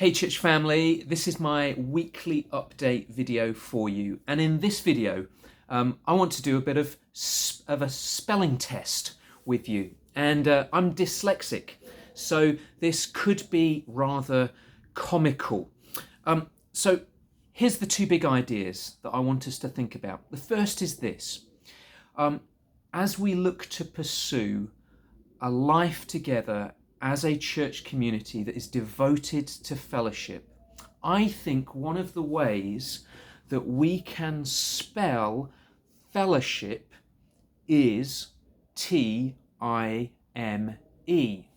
Hey church family, this is my weekly update video for you, and in this video I want to do a bit of a spelling test with you, and I'm dyslexic, so this could be rather comical. So here's the two big ideas that I want us to think about. The first is this: as we look to pursue a life together as a church community that is devoted to fellowship, I think one of the ways that we can spell fellowship is Time.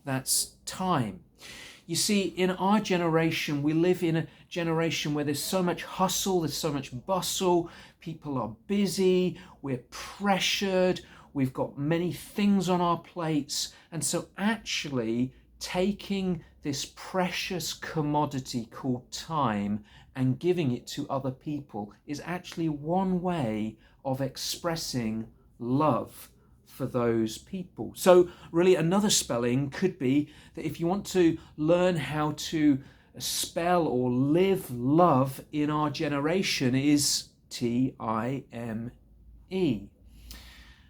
That's time. You see, in our generation, we live in a generation where there's so much hustle, there's so much bustle, people are busy, we're pressured, we've got many things on our plates, and so actually taking this precious commodity called time and giving it to other people is actually one way of expressing love for those people. So really another spelling could be that if you want to learn how to spell or live love in our generation is Time.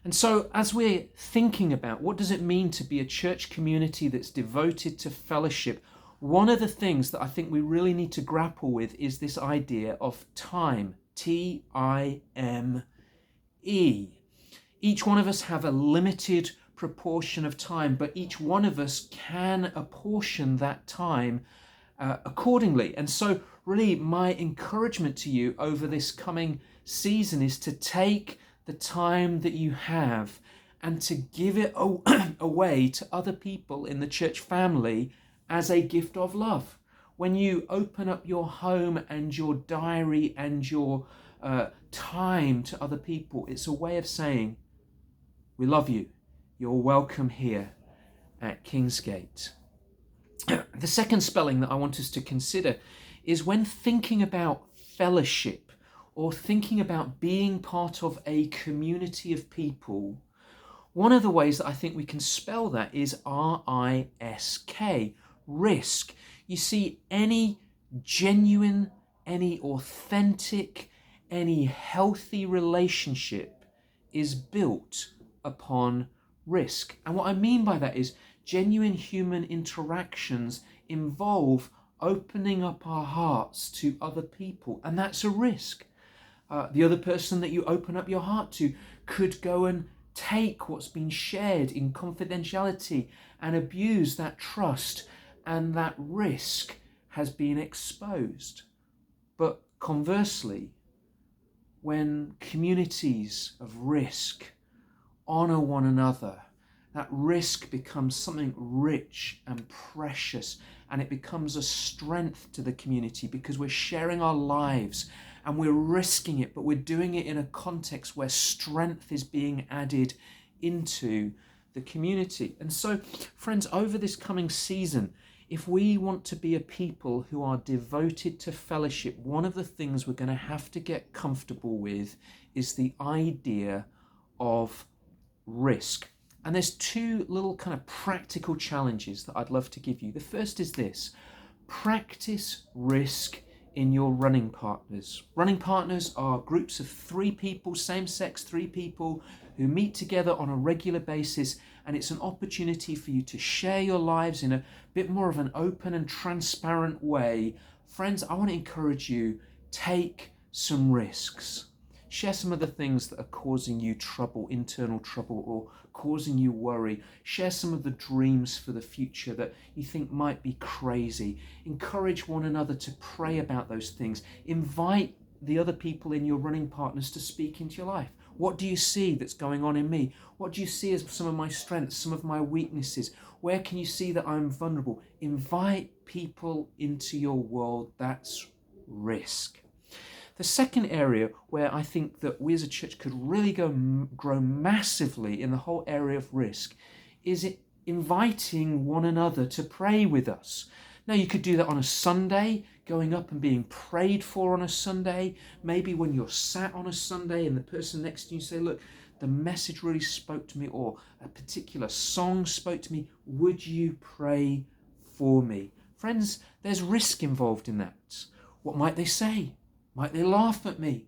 And so as we're thinking about what does it mean to be a church community that's devoted to fellowship, one of the things that I think we really need to grapple with is this idea of time, Time. Each one of us have a limited proportion of time, but each one of us can apportion that time accordingly. And so really my encouragement to you over this coming season is to take the time that you have and to give it away to other people in the church family as a gift of love. When you open up your home and your diary and your time to other people, it's a way of saying, we love you. You're welcome here at Kingsgate. The second spelling that I want us to consider is when thinking about fellowship or thinking about being part of a community of people, one of the ways that I think we can spell that is R-I-S-K, risk. You see, any genuine, any authentic, any healthy relationship is built upon risk. And what I mean by that is genuine human interactions involve opening up our hearts to other people, and that's a risk. The other person that you open up your heart to could go and take what's been shared in confidentiality and abuse that trust, and that risk has been exposed. But conversely, when communities of risk honor one another, that risk becomes something rich and precious, and it becomes a strength to the community because we're sharing our lives and we're risking it, but we're doing it in a context where strength is being added into the community. And so, friends, over this coming season, if we want to be a people who are devoted to fellowship, one of the things we're going to have to get comfortable with is the idea of risk. And there's two little kind of practical challenges that I'd love to give you. The first is this: practice risk in your running partners. Running partners are groups of three people, same-sex three people, who meet together on a regular basis, and it's an opportunity for you to share your lives in a bit more of an open and transparent way. Friends, I want to encourage you, take some risks. Share some of the things that are causing you trouble, internal trouble, or causing you worry. Share some of the dreams for the future that you think might be crazy. Encourage one another to pray about those things. Invite the other people in your running partners to speak into your life. What do you see that's going on in me? What do you see as some of my strengths, some of my weaknesses? Where can you see that I'm vulnerable? Invite people into your world. That's risk. The second area where I think that we as a church could really grow massively in the whole area of risk is inviting one another to pray with us. Now, you could do that on a Sunday, going up and being prayed for on a Sunday. Maybe when you're sat on a Sunday and the person next to you say, look, the message really spoke to me, or a particular song spoke to me. Would you pray for me? friends, there's risk involved in that. What might they say? Might they laugh at me?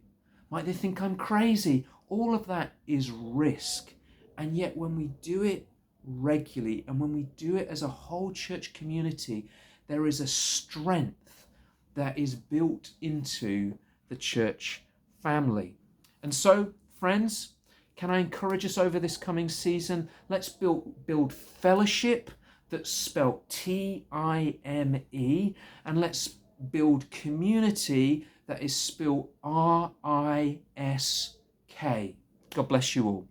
Might they think I'm crazy? All of that is risk. And yet when we do it regularly and when we do it as a whole church community, there is a strength that is built into the church family. And so, friends, can I encourage us over this coming season? Let's build fellowship that's spelt Time, and let's build community that is spelled Risk. God bless you all.